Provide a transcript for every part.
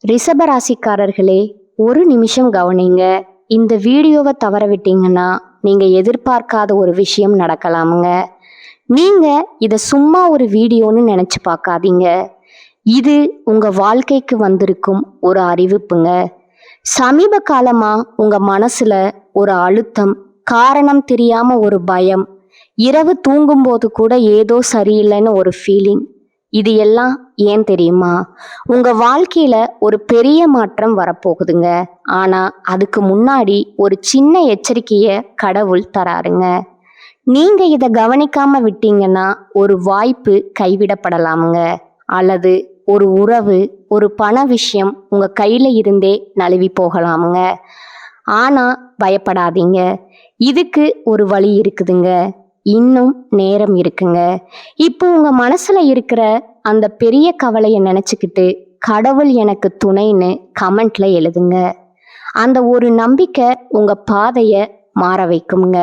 ரிஷபராசிக்காரர்களே, ஒரு நிமிஷம் கவனிங்க. இந்த வீடியோவை தவற விட்டீங்கன்னா நீங்க எதிர்பார்க்காத ஒரு விஷயம் நடக்கலாமுங்க. நீங்க இதை சும்மா ஒரு வீடியோன்னு நினைச்சு பார்க்காதீங்க. இது உங்க வாழ்க்கைக்கு வந்திருக்கும் ஒரு அறிவிப்புங்க. சமீப காலமா உங்க மனசுல ஒரு அழுத்தம், காரணம் தெரியாம ஒரு பயம், இரவு தூங்கும்போது கூட ஏதோ சரியில்லைன்னு ஒரு ஃபீலிங். இது எல்லாம் ஏன் தெரியுமா? உங்க வாழ்க்கையில ஒரு பெரிய மாற்றம் வரப்போகுதுங்க. ஆனா அதுக்கு முன்னாடி ஒரு சின்ன எச்சரிக்கைய கடவுள் தராருங்க. நீங்க இதை கவனிக்காம விட்டீங்கன்னா ஒரு வாய்ப்பு கைவிடப்படலாமுங்க. அல்லது ஒரு உறவு, ஒரு பண விஷயம் உங்க கையில இருந்தே நழுவி போகலாமுங்க. ஆனா பயப்படாதீங்க, இதுக்கு ஒரு வழி இருக்குதுங்க. இன்னும் நேரம் இருக்குங்க. இப்போ உங்க மனசுல இருக்கிற அந்த பெரிய கவலையை நினைச்சுக்கிட்டு கடவுள் எனக்கு துணைன்னு கமெண்ட்ல எழுதுங்க. அந்த ஒரு நம்பிக்கை உங்க பாதையை மாற வைக்குங்க.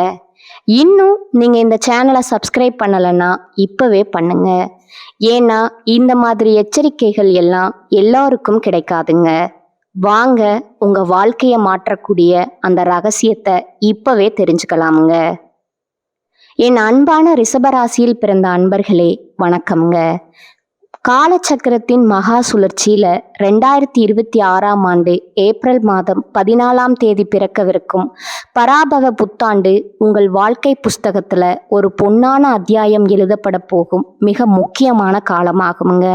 இன்னும் நீங்க இந்த சேனலை சப்ஸ்கிரைப் பண்ணலைன்னா இப்பவே பண்ணுங்க. ஏன்னா இந்த மாதிரி எச்சரிக்கைகள் எல்லாம் எல்லாருக்கும் கிடைக்காதுங்க. வாங்க, உங்க வாழ்க்கையை மாற்றக்கூடிய அந்த ரகசியத்தை இப்பவே தெரிஞ்சுக்கலாமுங்க. என் அன்பான ரிஷபராசியில் பிறந்த அன்பர்களே, வணக்கம்ங்க. காலச்சக்கரத்தின் மகா சுழற்சியில 2026ஆம் ஆண்டு ஏப்ரல் மாதம் 14ஆம் தேதி பிறக்கவிருக்கும் பராபவ புத்தாண்டு உங்கள் வாழ்க்கை புஸ்தகத்துல ஒரு பொன்னான அத்தியாயம் எழுதப்பட போகும் மிக முக்கியமான காலமாகுங்க.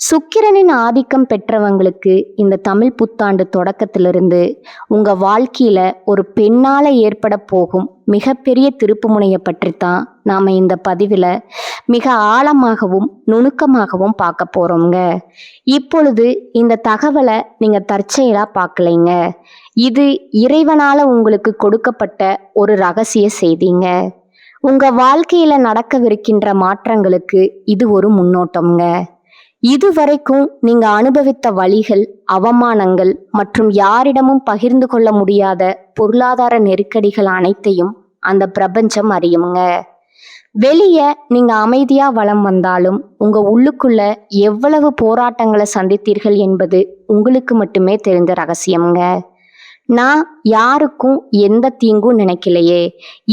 சுக்கிரனின் ஆதிக்கம் பெற்றவங்களுக்கு இந்த தமிழ் புத்தாண்டு தொடக்கத்திலிருந்து உங்க வாழ்க்கையில ஒரு பெண்ணால ஏற்பட போகும் மிகப்பெரிய திருப்புமுனையை பற்றித்தான் நாம இந்த பதிவில் மிக ஆழமாகவும் நுணுக்கமாகவும் பார்க்க போறோங்க. இப்பொழுது இந்த தகவலை நீங்க தற்செயலா பார்க்கலைங்க. இது இறைவனால உங்களுக்கு கொடுக்கப்பட்ட ஒரு ரகசிய செய்திங்க. உங்க வாழ்க்கையில நடக்கவிருக்கின்ற மாற்றங்களுக்கு இது ஒரு முன்னோட்டம்ங்க. இதுவரைக்கும் நீங்க அனுபவித்த வலிகள், அவமானங்கள் மற்றும் யாரிடமும் பகிர்ந்து கொள்ள முடியாத பொருளாதார நெருக்கடிகள் அனைத்தையும் அந்த பிரபஞ்சம் அறியுங்க. வெளியே நீங்க அமைதியா வலம் வந்தாலும் உங்க உள்ளுக்குள்ள எவ்வளவு போராட்டங்களை சந்தித்தீர்கள் என்பது உங்களுக்கு மட்டுமே தெரிந்த ரகசியம்ங்க. நான் யாருக்கும் எந்த தீங்கும் நினைக்கலையே,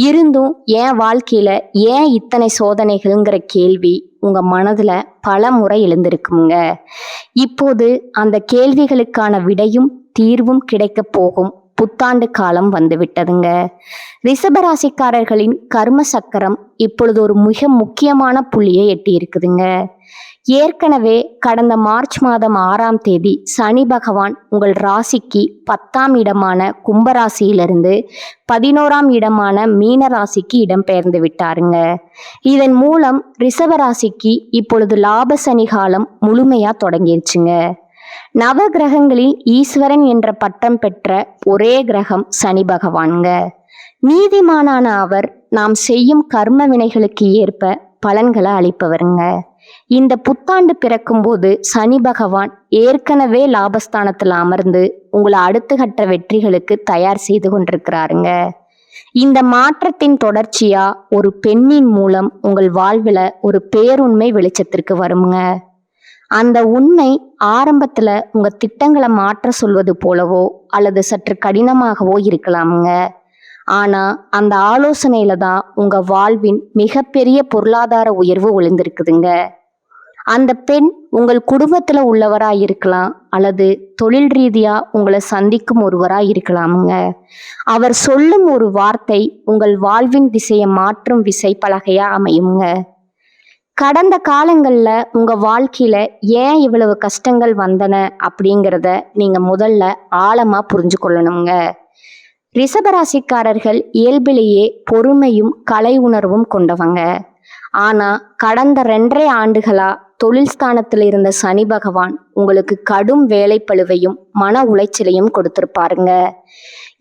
இருந்தும் என் வாழ்க்கையில ஏன் இத்தனை சோதனைகள்ங்கிற கேள்வி உங்க மனதுல பல முறை எழுந்திருக்குங்க. இப்போது அந்த கேள்விகளுக்கான விடையும் தீர்வும் கிடைக்க போகும் புத்தாண்டு காலம் வந்துவிட்டதுங்க. ரிஷபராசிக்காரர்களின் கர்ம சக்கரம் இப்பொழுது ஒரு மிக முக்கியமான புள்ளியை எட்டி இருக்குதுங்க. ஏற்கனவே கடந்த மார்ச் மாதம் 6ஆம் தேதி சனி பகவான் உங்கள் ராசிக்கு 10ஆம் இடமான கும்பராசியிலிருந்து 11ஆம் இடமான மீன ராசிக்கு இடம்பெயர்ந்து விட்டாருங்க. இதன் மூலம் ரிஷபராசிக்கு இப்பொழுது லாப சனி காலம் முழுமையா தொடங்கிருச்சுங்க. நவ கிரகங்களில் ஈஸ்வரன் என்ற பட்டம் பெற்ற ஒரே கிரகம் சனி பகவான்ங்க. நீதிமானான அவர் நாம் செய்யும் கர்ம வினைகளுக்கு ஏற்ப பலன்களை அளிப்பவருங்க. இந்த புத்தாண்டு பிறக்கும் போது சனி பகவான் ஏற்கனவே லாபஸ்தானத்தில் அமர்ந்து உங்களை அடுத்த கட்ட வெற்றிகளுக்கு தயார் செய்து கொண்டிருக்கிறாருங்க. இந்த மாற்றத்தின் தொடர்ச்சியா ஒரு பெண்ணின் மூலம் உங்கள் வாழ்வில் ஒரு பேருண்மை வெளிச்சத்திற்கு வருங்க. அந்த உண்மை ஆரம்பத்துல உங்க திட்டங்களை மாற்ற சொல்வது போலவோ அல்லது சற்று கடினமாகவோ இருக்கலாமுங்க. ஆனா அந்த ஆலோசனையில தான் உங்க வாழ்வின் மிகப்பெரிய பொருளாதார உயர்வு ஒளிந்திருக்குதுங்க. அந்த பெண் உங்கள் குடும்பத்துல உள்ளவரா இருக்கலாம், அல்லது தொழில் ரீதியா உங்களை சந்திக்கும் ஒருவரா இருக்கலாமுங்க. அவர் சொல்லும் ஒரு வார்த்தை உங்கள் வாழ்வின் திசையை மாற்றும் விசை பலகையா அமையுங்க. கடந்த காலங்கள்ல உங்க வாழ்க்கையில ஏன் இவ்வளவு கஷ்டங்கள் வந்தன அப்படிங்கிறத நீங்க முதல்ல ஆழமா புரிஞ்சு கொள்ளணுங்க. ரிஷபராசிக்காரர்கள் இயல்பிலேயே பொறுமையும் கலை உணர்வும் கொண்டவங்க. ஆனா கடந்த 2.5 ஆண்டுகளா தொழில் ஸ்தானத்தில் இருந்த சனி பகவான் உங்களுக்கு கடும் வேலைப்பளுவையும் மன உளைச்சலையும் கொடுத்திருப்பாருங்க.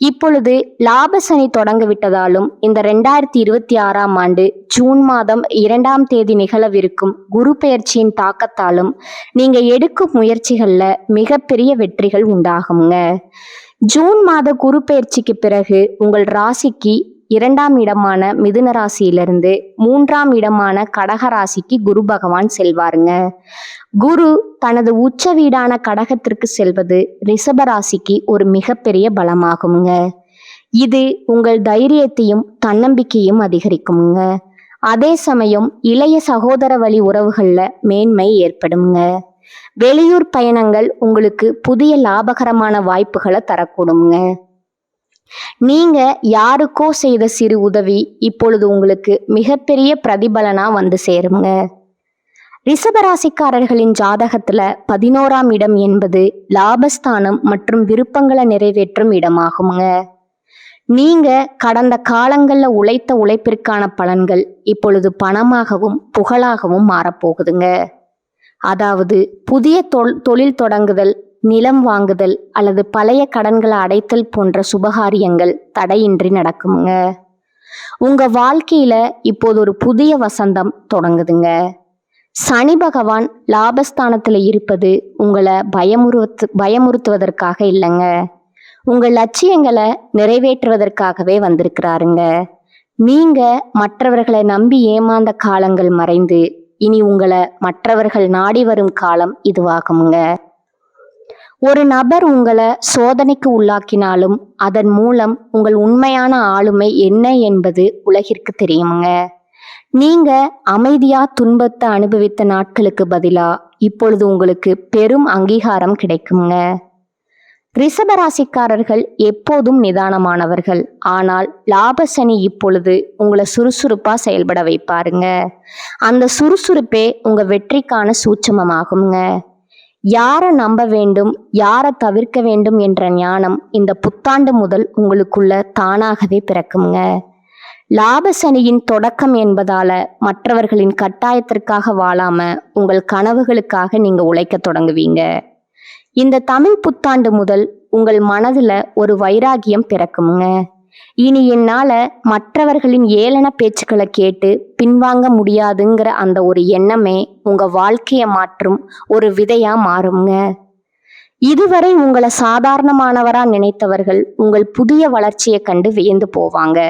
இப்பொழுது லாப சனி தொடங்க விட்டதாலும் இந்த 2026ஆம் ஆண்டு ஜூன் மாதம் 2ஆம் தேதி நிகழவிருக்கும் குரு பெயர்ச்சியின் தாக்கத்தாலும் நீங்க எடுக்கும் முயற்சிகள்ல மிகப்பெரிய வெற்றிகள் உண்டாகுங்க. ஜூன் மாத குரு பெயர்ச்சிக்கு பிறகு உங்கள் ராசிக்கு 2ஆம் இடமான மிதுன ராசியிலிருந்து 3ஆம் இடமான கடக ராசிக்கு குரு பகவான் செல்வாருங்க. குரு தனது உச்ச வீடான கடகத்திற்கு செல்வது ரிஷப ராசிக்கு ஒரு மிகப்பெரிய பலமாகுங்க. இது உங்கள் தைரியத்தையும் தன்னம்பிக்கையும் அதிகரிக்குங்க. அதே சமயம் இளைய சகோதர வழி உறவுகள்ல மேன்மை ஏற்படுங்க. வெளியூர் பயணங்கள் உங்களுக்கு புதிய லாபகரமான வாய்ப்புகளை தரக்கூடுங்க. நீங்க யாருக்கோ செய்த சிறு உதவி இப்பொழுது உங்களுக்கு மிகப்பெரிய பிரதிபலனா வந்து சேருங்க. ரிஷபராசிக்காரர்களின் ஜாதகத்துல 11ஆம் இடம் என்பது லாபஸ்தானம் மற்றும் விருப்பங்களை நிறைவேற்றும் இடமாகுங்க. நீங்க கடந்த காலங்கள்ல உழைத்த உழைப்பிற்கான பலன்கள் இப்பொழுது பணமாகவும் புகழாகவும் மாறப்போகுதுங்க. அதாவது புதிய தொழில் தொடங்குதல், நிலம் வாங்குதல் அல்லது பழைய கடன்களை அடைத்தல் போன்ற சுபகாரியங்கள் தடையின்றி நடக்குங்க. உங்க வாழ்க்கையில இப்போது ஒரு புதிய வசந்தம் தொடங்குதுங்க. சனி பகவான் லாபஸ்தானத்துல இருப்பது உங்களை பயமுறுத்துவதற்காக இல்லைங்க, உங்கள் லட்சியங்களை நிறைவேற்றுவதற்காகவே வந்திருக்கிறாருங்க. நீங்க மற்றவர்களை நம்பி ஏமாந்த காலங்கள் மறைந்து இனி உங்களை மற்றவர்கள் நாடி வரும் காலம் இதுவாகுங்க. ஒரு நபர் உங்களை சோதனைக்கு உள்ளாக்கினாலும் அதன் மூலம் உங்கள் உண்மையான ஆளுமை என்ன என்பது உலகிற்கு தெரியுங்க. நீங்க அமைதியா துன்பத்தை அனுபவித்த நாட்களுக்கு பதிலா இப்பொழுது உங்களுக்கு பெரும் அங்கீகாரம் கிடைக்குங்க. ரிஷபராசிக்காரர்கள் எப்போதும் நிதானமானவர்கள். ஆனால் லாபசனி இப்பொழுது உங்களை சுறுசுறுப்பா செயல்பட வைப்பாருங்க. அந்த சுறுசுறுப்பே உங்க வெற்றிக்கான சூட்சமமாகுங்க. யாரை நம்ப வேண்டும், யாரை தவிர்க்க வேண்டும் என்ற ஞானம் இந்த புத்தாண்டு முதல் உங்களுக்குள்ள தானாகவே பிறக்குங்க. லாபசனியின் தொடக்கம் என்பதால மற்றவர்களின் கட்டாயத்திற்காக வாழாம உங்கள் கனவுகளுக்காக நீங்க உழைக்க தொடங்குவீங்க. இந்த தமிழ் புத்தாண்டு முதல் உங்கள் மனதுல ஒரு வைராகியம் பிறக்குங்க. இனி என்னால மற்றவர்களின் ஏளன பேச்சுக்களை கேட்டு பின்வாங்க முடியாதுங்கிற அந்த ஒரு எண்ணமே உங்க வாழ்க்கையை மாற்றும் ஒரு விதையா மாறுங்க. இதுவரை உங்களை சாதாரணமானவரா நினைத்தவர்கள் உங்கள் புதிய வளர்ச்சியை கண்டு வியந்து போவாங்க.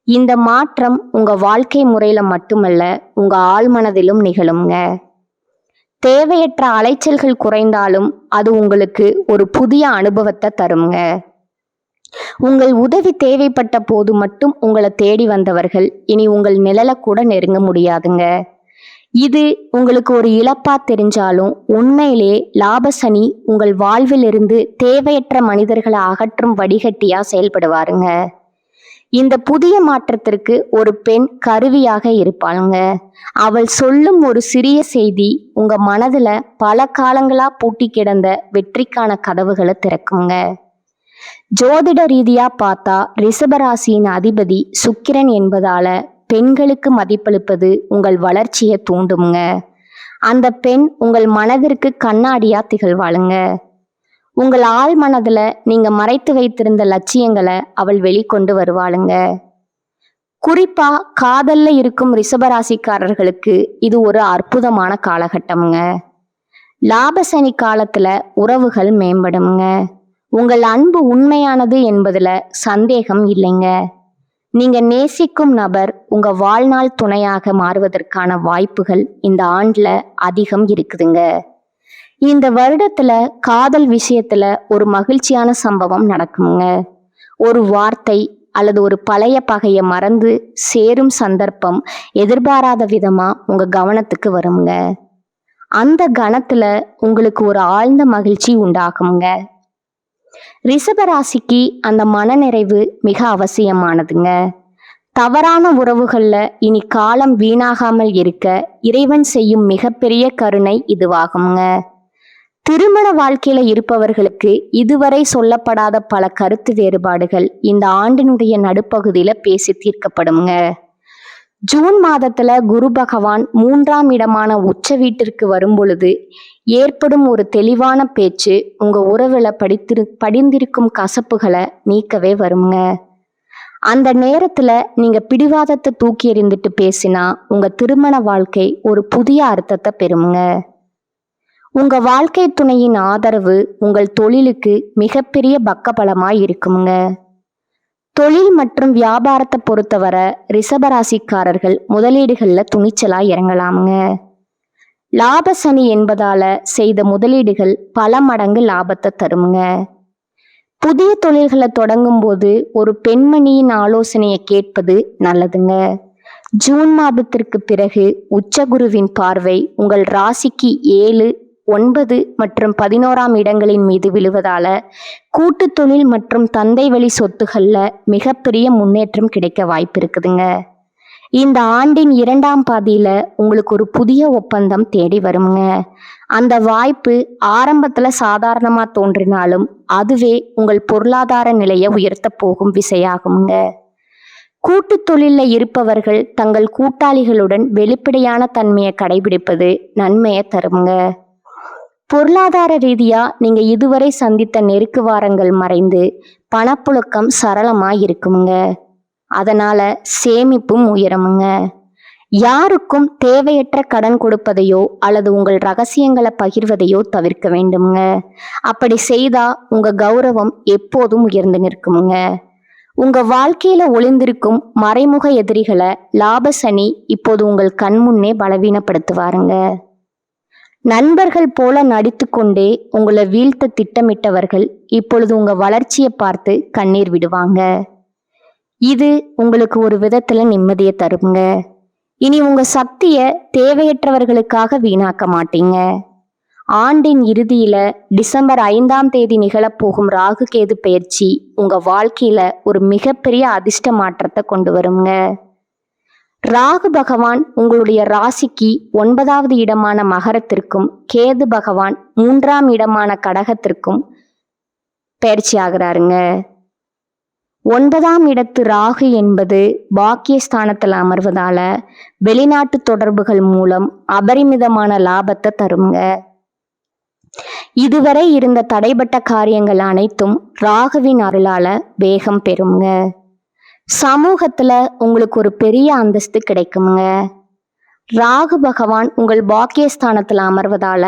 இந்த மாற்றம் உங்க வாழ்க்கை முறையில மட்டுமல்ல, உங்க ஆழ்மனதிலும் நிகழுங்க. தேவையற்ற அலைச்சல்கள் குறைந்தாலும் அது உங்களுக்கு ஒரு புதிய அனுபவத்தை தருங்க. உங்கள் உதவி தேவைப்பட்ட போது மட்டும் உங்களை தேடி வந்தவர்கள் இனி உங்கள் நிழலை கூட நெருங்க முடியாதுங்க. இது உங்களுக்கு ஒரு இழப்பா தெரிஞ்சாலும் உண்மையிலே லாபசனி உங்கள் வாழ்விலிருந்து தேவையற்ற மனிதர்களை அகற்றும் வடிகட்டியா செயல்படுவாருங்க. இந்த புதிய மாற்றத்திற்கு ஒரு பெண் கருவியாக இருப்பாளுங்க. அவள் சொல்லும் ஒரு சிறிய செய்தி உங்க மனதுல பல காலங்களா பூட்டி கிடந்த வெற்றிக்கான கதவுகளை திறக்குங்க. ஜோதிட ரீதியா பார்த்தா ரிஷபராசியின் அதிபதி சுக்கிரன் என்பதால பெண்களுக்கு மதிப்பளிப்பது உங்கள் வளர்ச்சியை தூண்டுங்க. அந்த பெண் உங்கள் மனதிற்கு கண்ணாடியா திகழ்வாளுங்க. உங்கள் ஆழ் மனதுல நீங்க மறைத்து வைத்திருந்த லட்சியங்களை அவள் வெளிக்கொண்டு வருவாளுங்க. குறிப்பா காதல்ல இருக்கும் ரிஷபராசிக்காரர்களுக்கு இது ஒரு அற்புதமான காலகட்டம்ங்க. லாபசனி காலத்துல உறவுகள் மேம்படுங்க. உங்கள் அன்பு உண்மையானது என்பதுல சந்தேகம் இல்லைங்க. நீங்க நேசிக்கும் நபர் உங்க வாழ்நாள் துணையாக மாறுவதற்கான வாய்ப்புகள் இந்த ஆண்டுல அதிகம் இருக்குதுங்க. இந்த வருடத்துல காதல் விஷயத்துல ஒரு மகிழ்ச்சியான சம்பவம் நடக்குங்க. ஒரு வார்த்தை அல்லது ஒரு பழைய பகையை மறந்து சேரும் சந்தர்ப்பம் எதிர்பாராத விதமா உங்க கவனத்துக்கு வருங்க. அந்த கணத்துல உங்களுக்கு ஒரு ஆழ்ந்த மகிழ்ச்சி உண்டாகுங்க. ரிஷபராசிக்கு அந்த மனநிறைவு மிக அவசியமானதுங்க. தவறான உறவுகள்ல இனி காலம் வீணாகாமல் இருக்க இறைவன் செய்யும் மிகப்பெரிய கருணை இதுவாகுங்க. திருமண வாழ்க்கையில இருப்பவர்களுக்கு இதுவரை சொல்லப்படாத பல கருத்து வேறுபாடுகள் இந்த ஆண்டினுடைய நடுப்பகுதியில பேசி தீர்க்கப்படுங்க. ஜூன் மாதத்துல குரு பகவான் 3ஆம் இடமான உச்ச வீட்டிற்கு வரும் பொழுது ஏற்படும் ஒரு தெளிவான பேச்சு உங்க உறவுல படிந்திருக்கும் கசப்புகளை நீக்கவே வருங்க. அந்த நேரத்துல நீங்க பிடிவாதத்தை தூக்கி எறிந்துட்டு பேசினா உங்க திருமண வாழ்க்கை ஒரு புதிய அர்த்தத்தை பெறுங்க. உங்க வாழ்க்கை துணையின் ஆதரவு உங்கள் தொழிலுக்கு மிகப்பெரிய பக்கபலமாய் இருக்குங்க. தொழில் மற்றும் வியாபாரத்தை பொறுத்தவரை ரிஷபராசிக்காரர்கள் முதலீடுகள்ல துணிச்சலா இறங்கலாமுங்க. லாப சனி என்பதால செய்த முதலீடுகள் பல மடங்கு லாபத்தை தருமுங்க. புதிய தொழில்களை தொடங்கும் போது ஒரு பெண்மணியின் ஆலோசனையை கேட்பது நல்லதுங்க. ஜூன் மாதத்திற்கு பிறகு உச்சகுருவின் பார்வை உங்கள் ராசிக்கு 7, 9 மற்றும் 11ஆம் இடங்களின் மீது விழுவதால கூட்டு தொழில் மற்றும் தந்தை வழி சொத்துகள்ல மிகப்பெரிய முன்னேற்றம் கிடைக்க வாய்ப்பு இருக்குதுங்க. இந்த ஆண்டின் 2ஆம் பாதியில உங்களுக்கு ஒரு புதிய ஒப்பந்தம் தேடி வருங்க. அந்த வாய்ப்பு ஆரம்பத்துல சாதாரணமா தோன்றினாலும் அதுவே உங்கள் பொருளாதார நிலையை உயர்த்த போகும் விசையாகுங்க. கூட்டு தொழில இருப்பவர்கள் தங்கள் கூட்டாளிகளுடன் வெளிப்படையான தன்மையை கடைபிடிப்பது நன்மையை தருங்க. பொருளாதார ரீதியா நீங்க இதுவரை சந்தித்த நெருக்குவாரங்கள் மறைந்து பணப்புழக்கம் சரளமா இருக்குங்க. அதனால சேமிப்பும் உயரமுங்க. யாருக்கும் தேவையற்ற கடன் கொடுப்பதையோ அல்லது உங்கள் ரகசியங்களை பகிர்வதையோ தவிர்க்க வேண்டுமுங்க. அப்படி செய்தா உங்க கௌரவம் எப்போதும் உயர்ந்து நிற்குமுங்க. உங்க வாழ்க்கையில ஒளிந்திருக்கும் மறைமுக எதிரிகளை லாப சனி இப்போது உங்கள் கண் முன்னே பலவீனப்படுத்துவாருங்க. நண்பர்கள் போல நடித்து கொண்டே உங்களை வீழ்த்த திட்டமிட்டவர்கள் இப்பொழுது உங்க வளர்ச்சியை பார்த்து கண்ணீர் விடுவாங்க. இது உங்களுக்கு ஒரு விதத்துல நிம்மதியை தருங்க. இனி உங்க சக்திய தேவையற்றவர்களுக்காக வீணாக்க மாட்டீங்க. ஆண்டின் இறுதியில டிசம்பர் 5ஆம் தேதி நிகழப்போகும் ராகு கேது பெயர்ச்சி உங்க வாழ்க்கையில ஒரு மிகப்பெரிய அதிர்ஷ்ட மாற்றத்தை கொண்டு வருங்க. ராகு பகவான் உங்களுடைய ராசிக்கு 9வது இடமான மகரத்திற்கும் கேது பகவான் 3ஆம் இடமான கடகத்திற்கும் பெயர்ச்சி ஆகிறாருங்க. 9ஆம் இடத்து ராகு என்பது பாக்கியஸ்தானத்தில் அமர்வதால வெளிநாட்டு தொடர்புகள் மூலம் அபரிமிதமான லாபத்தை தருங்க. இதுவரை இருந்த தடைபட்ட காரியங்கள் அனைத்தும் ராகுவின் அருளால வேகம் பெறுங்க. சமூகத்துல உங்களுக்கு ஒரு பெரிய அந்தஸ்து கிடைக்குங்க. ராகு பகவான் உங்கள் பாக்கியஸ்தானத்துல அமர்வதால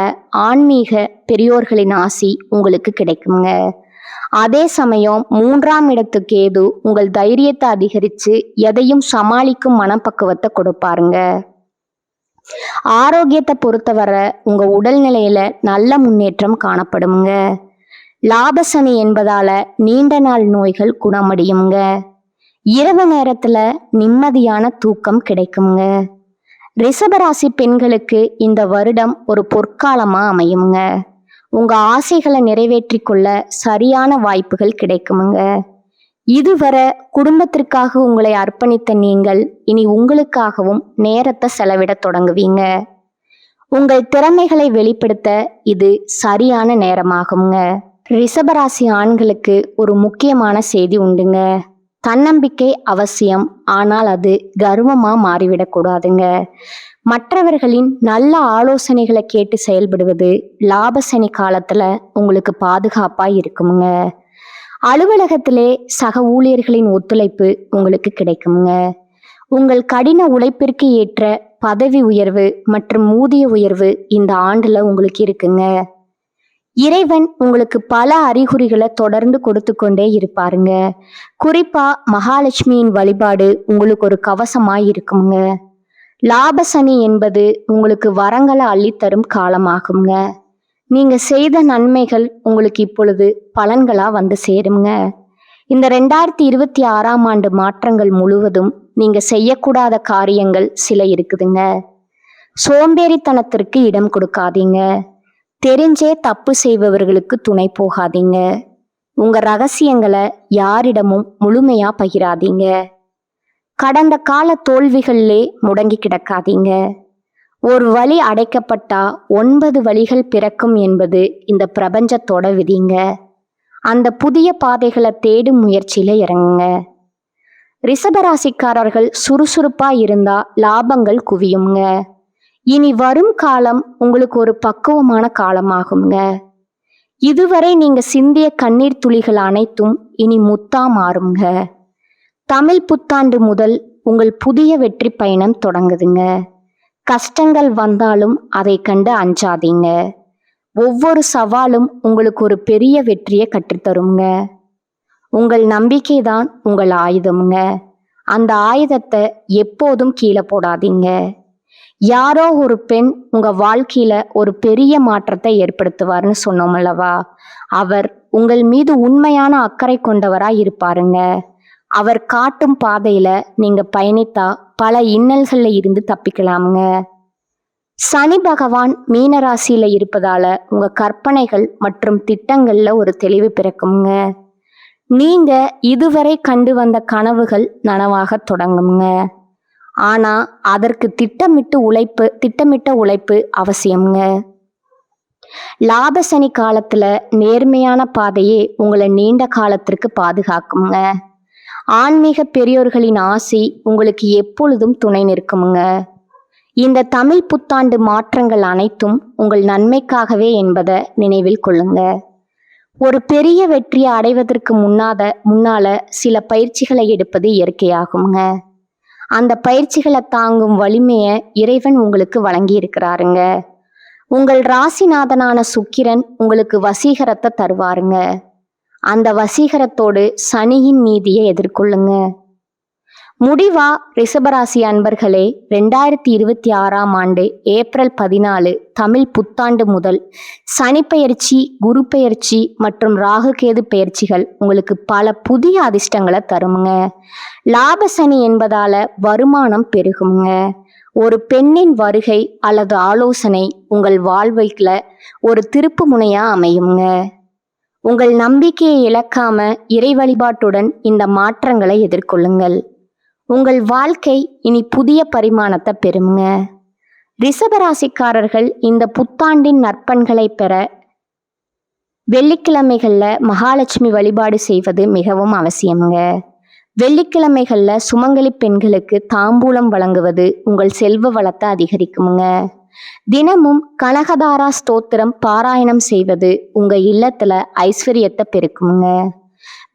ஆன்மீக பெரியோர்களின் ஆசி உங்களுக்கு கிடைக்குங்க. அதே சமயம் 3ஆம் இடத்து கேது உங்கள் தைரியத்தை அதிகரிச்சு எதையும் சமாளிக்கும் மனப்பக்குவத்தை கொடுப்பாருங்க. ஆரோக்கியத்தை பொறுத்தவரை உங்க உடல்நிலையில நல்ல முன்னேற்றம் காணப்படுங்க. லாபசனி என்பதால நீண்ட நாள் நோய்கள் குணமடையுங்க. இரவு நேரத்துல நிம்மதியான தூக்கம் கிடைக்குங்க. ரிஷபராசி பெண்களுக்கு இந்த வருடம் ஒரு பொற்காலமா அமையுங்க. உங்க ஆசைகளை நிறைவேற்றி கொள்ள சரியான வாய்ப்புகள் கிடைக்குமுங்க. இதுவரை குடும்பத்திற்காக உங்களை அர்ப்பணித்த நீங்கள் இனி உங்களுக்காகவும் நேரத்தை செலவிட தொடங்குவீங்க. உங்கள் திறமைகளை வெளிப்படுத்த இது சரியான நேரமாகுங்க. ரிஷபராசி ஆண்களுக்கு ஒரு முக்கியமான செய்தி உண்டுங்க. தன்னம்பிக்கை அவசியம், ஆனால் அது கர்வமா மாறிவிடக்கூடாதுங்க. மற்றவர்களின் நல்ல ஆலோசனைகளை கேட்டு செயல்படுவது லாபசனி காலத்துல உங்களுக்கு பாதுகாப்பா இருக்குமுங்க. அலுவலகத்திலே சக ஊழியர்களின் ஒத்துழைப்பு உங்களுக்கு கிடைக்குங்க. உங்கள் கடின உழைப்பிற்கு ஏற்ற பதவி உயர்வு மற்றும் ஊதிய உயர்வு இந்த ஆண்டுல உங்களுக்கு இருக்குங்க. இறைவன் உங்களுக்கு பல அறிகுறிகளை தொடர்ந்து கொடுத்து கொண்டே இருப்பாருங்க. குறிப்பா மகாலட்சுமியின் வழிபாடு உங்களுக்கு ஒரு கவசமாய் இருக்குங்க. லாபசனி என்பது உங்களுக்கு வரங்களை அள்ளித்தரும் காலமாகுங்க. நீங்க செய்த நன்மைகள் உங்களுக்கு இப்பொழுது பலன்களா வந்து சேருங்க. இந்த 2026ஆம் ஆண்டு மாற்றங்கள் முழுவதும் நீங்க செய்யக்கூடாத காரியங்கள் சில இருக்குதுங்க. சோம்பேறித்தனத்திற்கு இடம் கொடுக்காதீங்க. தெரிஞ்சே தப்பு செய்பவர்களுக்கு துணை போகாதீங்க. உங்க ரகசியங்களை யாரிடமும் முழுமையா பகிராதீங்க. கடந்த கால தோல்விகளிலே முடங்கி கிடக்காதீங்க. ஒரு வழி அடைக்கப்பட்டா 9 வழிகள் பிறக்கும் என்பது இந்த பிரபஞ்சத்தோட விதிங்க. அந்த புதிய பாதைகளை தேடும் முயற்சியில இறங்குங்க. ரிஷபராசிக்காரர்கள் சுறுசுறுப்பா இருந்தா லாபங்கள் குவியுங்க. இனி வரும் காலம் உங்களுக்கு ஒரு பக்குவமான காலமாகுங்க. இதுவரை நீங்க சிந்திய கண்ணீர் துளிகள் அனைத்தும் இனி முத்தா மாறுங்க. தமிழ் புத்தாண்டு முதல் உங்கள் புதிய வெற்றி பயணம் தொடங்குதுங்க. கஷ்டங்கள் வந்தாலும் அதை கண்டு அஞ்சாதீங்க. ஒவ்வொரு சவாலும் உங்களுக்கு ஒரு பெரிய வெற்றியை கற்றுத்தருங்க. உங்கள் நம்பிக்கை தான் உங்கள் ஆயுதமுங்க. அந்த ஆயுதத்தை எப்போதும் கீழே போடாதீங்க. யாரோ ஒரு பெண் உங்க வாழ்க்கையில ஒரு பெரிய மாற்றத்தை ஏற்படுத்துவார்னு சொன்னோம் அல்லவா? அவர் உங்கள் மீது உண்மையான அக்கறை கொண்டவரா இருப்பாருங்க. அவர் காட்டும் பாதையில நீங்க பயணித்தா பல இன்னல்கள்ல இருந்து தப்பிக்கலாமுங்க. சனி பகவான் மீனராசியில இருப்பதால உங்க கற்பனைகள் மற்றும் திட்டங்கள்ல ஒரு தெளிவு பிறக்குங்க. நீங்க இதுவரை கண்டு வந்த கனவுகள் நனவாக தொடங்குங்க. ஆனா அதற்கு திட்டமிட்ட உழைப்பு அவசியம்ங்க. லாப சனி காலத்துல நேர்மையான பாதையே உங்களை நீண்ட காலத்திற்கு பாதுகாக்குங்க. ஆன்மீக பெரியோர்களின் ஆசி உங்களுக்கு எப்பொழுதும் துணை நிற்குமுங்க. இந்த தமிழ் புத்தாண்டு மாற்றங்கள் அனைத்தும் உங்கள் நன்மைக்காகவே என்பதை நினைவில் கொள்ளுங்க. ஒரு பெரிய வெற்றியை அடைவதற்கு முன்னால சில பயிற்சிகளை எடுப்பது இயற்கையாகுங்க. அந்த பயிற்சிகளை தாங்கும் வலிமையை இறைவன் உங்களுக்கு வழங்கி இருக்கிறாருங்க. உங்கள் ராசிநாதனான சுக்கிரன் உங்களுக்கு வசீகரத்தை தருவாருங்க. அந்த வசீகரத்தோடு சனியின் நீதியை எதிர்கொள்ளுங்க. முடிவா ரிஷபராசி அன்பர்களே, 2026ஆம் ஆண்டு ஏப்ரல் 14 தமிழ் புத்தாண்டு முதல் சனி பெயர்ச்சி, குரு பெயர்ச்சி மற்றும் ராகு கேது பெயர்ச்சிகள் உங்களுக்கு பல புதிய அதிர்ஷ்டங்களை தருமுங்க. லாப சனி என்பதால வருமானம் பெருகுங்க. ஒரு பெண்ணின் வருகை அல்லது ஆலோசனை உங்கள் வாழ்க்கையில ஒரு திருப்பு முனையா அமையுங்க. உங்கள் நம்பிக்கையை இழக்காம இறை வழிபாட்டுடன் இந்த மாற்றங்களை எதிர்கொள்ளுங்கள். உங்கள் வாழ்க்கை இனி புதிய பரிமாணத்தை பெறுங்க. ரிஷபராசிக்காரர்கள் இந்த புத்தாண்டின் நற்பண்களை பெற வெள்ளிக்கிழமைகள்ல மகாலட்சுமி வழிபாடு செய்வது மிகவும் அவசியமுங்க. வெள்ளிக்கிழமைகள்ல சுமங்கலி பெண்களுக்கு தாம்பூலம் வழங்குவது உங்கள் செல்வ வளத்தை அதிகரிக்குமுங்க. தினமும் கனகதாரா ஸ்தோத்திரம் பாராயணம் செய்வது உங்க இல்லத்துல ஐஸ்வர்யத்தை பெருக்குமுங்க.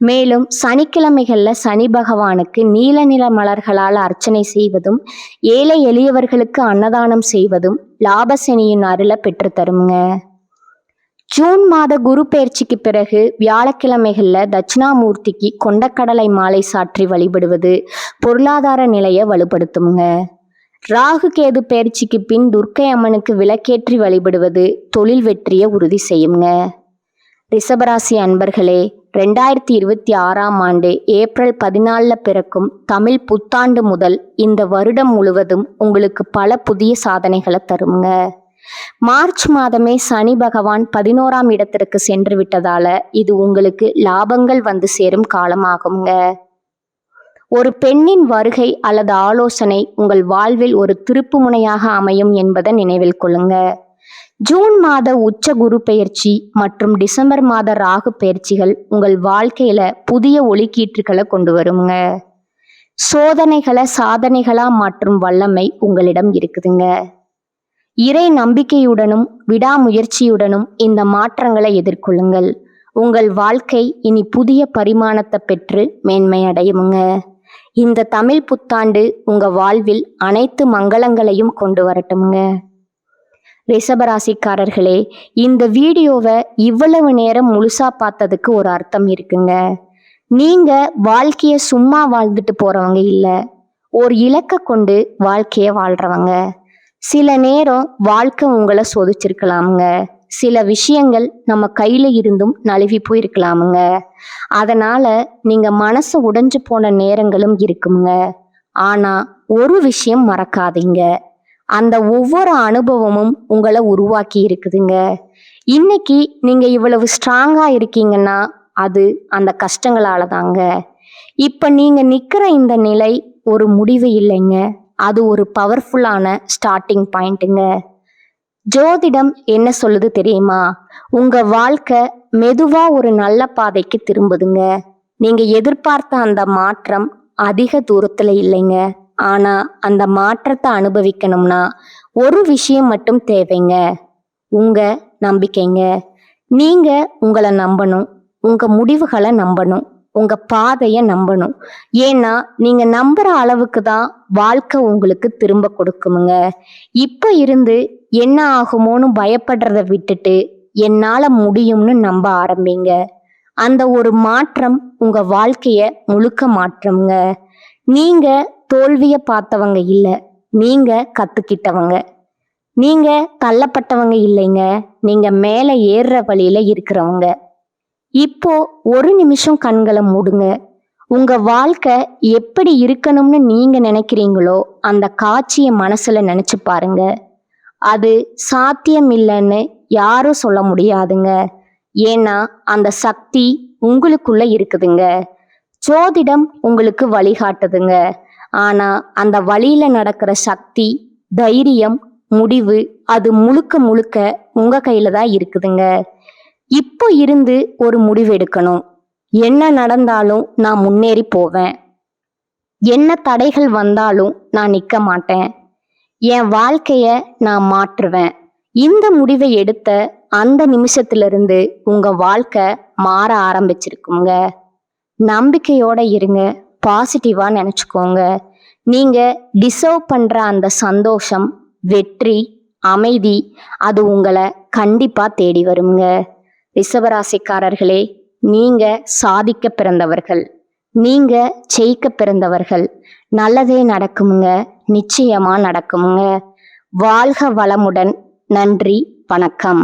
மேலும் சனிக்கிழமைகள்ல சனி பகவானுக்கு நீல நிற மலர்களால் அர்ச்சனை செய்வதும் ஏழை எளியவர்களுக்கு அன்னதானம் செய்வதும் லாபசனியின் அருளை பெற்றுத்தருங்க. ஜூன் மாத குரு பெயர்ச்சிக்கு பிறகு வியாழக்கிழமைகள்ல தட்சிணாமூர்த்திக்கு கொண்டக்கடலை மாலை சாற்றி வழிபடுவது பொருளாதார நிலையை வலுப்படுத்துங்க. ராகு கேது பெயர்ச்சிக்கு பின் துர்க்கை அம்மனுக்கு விளக்கேற்றி வழிபடுவது தொழில் வெற்றியை உறுதி செய்யுங்க. ரிஷபராசி அன்பர்களே, 2026ஆம் ஆண்டு ஏப்ரல் 14 பிறக்கும் தமிழ் புத்தாண்டு முதல் இந்த வருடம் முழுவதும் உங்களுக்கு பல புதிய சாதனைகளை தருங்க. மார்ச் மாதமே சனி பகவான் 11ஆம் இடத்திற்கு சென்று விட்டதால இது உங்களுக்கு லாபங்கள் வந்து சேரும் காலமாகுங்க. ஒரு பெண்ணின் வருகை அல்லது ஆலோசனை உங்கள் வாழ்வில் ஒரு திருப்பு முனையாக அமையும் என்பதை நினைவில் கொள்ளுங்க. ஜூன் மாத உச்ச குரு பெயர்ச்சி மற்றும் டிசம்பர் மாத ராகு பெயர்ச்சிகள் உங்கள் வாழ்க்கையில புதிய ஒளிக்கீற்றுகளை கொண்டு வருங்க. சோதனைகளை சாதனைகளா மாற்றும் வல்லமை உங்களிடம் இருக்குதுங்க. இறை நம்பிக்கையுடனும் விடாமுயற்சியுடனும் இந்த மாற்றங்களை எதிர்கொள்ளுங்கள். உங்கள் வாழ்க்கை இனி புதிய பரிமாணத்தை பெற்று மேன்மையடையுங்க. இந்த தமிழ் புத்தாண்டு உங்க வாழ்வில் அனைத்து மங்களங்களையும் கொண்டு வரட்டும்ங்க. ரிஷபராசிக்காரர்களே, இந்த வீடியோவை இவ்வளவு நேரம் முழுசா பார்த்ததுக்கு ஒரு அர்த்தம் இருக்குங்க. நீங்க வாழ்க்கைய சும்மா வாழ்ந்துட்டு போறவங்க இல்ல, ஒரு இலக்கை கொண்டு வாழ்க்கைய வாழ்றவங்க. சில நேரம் வாழ்க்கை உங்களை சோதிச்சிருக்கலாமுங்க. சில விஷயங்கள் நம்ம கையில இருந்தும் நழுவி போயிருக்கலாமுங்க. அதனால நீங்க மனசு உடைஞ்சு போன நேரங்களும் இருக்குங்க. ஆனா ஒரு விஷயம் மறக்காதீங்க, அந்த ஒவ்வொரு அனுபவமும் உங்களை உருவாக்கி இருக்குதுங்க. இன்னைக்கு நீங்க இவ்வளவு ஸ்ட்ராங்கா இருக்கீங்கன்னா அது அந்த கஷ்டங்களால தாங்க. இப்ப நீங்க நிக்கிற இந்த நிலை ஒரு முடிவு இல்லைங்க, அது ஒரு பவர்ஃபுல்லான ஸ்டார்டிங் பாயிண்ட்டுங்க. ஜோதிடம் என்ன சொல்லுது தெரியுமா? உங்க வாழ்க்கை மெதுவா ஒரு நல்ல பாதைக்கு திரும்புதுங்க. நீங்க எதிர்பார்த்த அந்த மாற்றம் அதிக தூரத்துல இல்லைங்க. ஆனா அந்த மாற்றத்தை அனுபவிக்கணும்னா ஒரு விஷயம் மட்டும் தேவைங்க, உங்க நம்பிக்கைங்க. நீங்க உங்களை நம்பணும், உங்க முடிவுகளை நம்பணும், உங்க பாதையை நம்பணும். ஏன்னா நீங்க நம்புற அளவுக்கு தான் வாழ்க்கை உங்களுக்கு திரும்ப கொடுக்குமுங்க. இப்ப இருந்து என்ன ஆகுமோன்னு பயப்படுறத விட்டுட்டு என்னால முடியும்னு நம்ப ஆரம்பிங்க. அந்த ஒரு மாற்றம் உங்க வாழ்க்கைய முழுக்க மாற்றம்ங்க. நீங்க தோல்விய பார்த்தவங்க இல்ல, நீங்க கத்துக்கிட்டவங்க. நீங்க தள்ளப்பட்டவங்க இல்லைங்க, நீங்க மேல ஏறுற வழியில இருக்கிறவங்க. இப்போ ஒரு நிமிஷம் கண்களை மூடுங்க. உங்க வாழ்க்கை எப்படி இருக்கணும்னு நீங்க நினைக்கிறீங்களோ அந்த காட்சியை மனசுல நினைச்சு பாருங்க. அது சாத்தியம் இல்லைன்னு யாரும் சொல்ல முடியாதுங்க. ஏன்னா அந்த சக்தி உங்களுக்குள்ள இருக்குதுங்க. ஜோதிடம் உங்களுக்கு வழிகாட்டுதுங்க. ஆனா அந்த வழியில நடக்கிற சக்தி, தைரியம், முடிவு அது முழுக்க முழுக்க உங்க கையில தான் இருக்குதுங்க. இப்போ இருந்து ஒரு முடிவு எடுக்கணும். என்ன நடந்தாலும் நான் முன்னேறி போவேன். என்ன தடைகள் வந்தாலும் நான் நிற்க மாட்டேன். என் வாழ்க்கைய நான் மாற்றுவேன். இந்த முடிவை எடுத்த அந்த நிமிஷத்திலிருந்து உங்க வாழ்க்கை மாற ஆரம்பிச்சிருக்குங்க. நம்பிக்கையோட இருங்க, பாசிட்டிவா நினைச்சுக்கோங்க. நீங்க டிசர்வ் பண்ற அந்த சந்தோஷம், வெற்றி, அமைதி அது உங்களை கண்டிப்பா தேடி வருங்க. ரிஷபராசிக்காரர்களே, நீங்க சாதிக்க பிறந்தவர்கள், நீங்க ஜெயிக்க பிறந்தவர்கள். நல்லதே நடக்குமுங்க, நிச்சயமா நடக்குமுங்க. வாழ்க வளமுடன். நன்றி, வணக்கம்.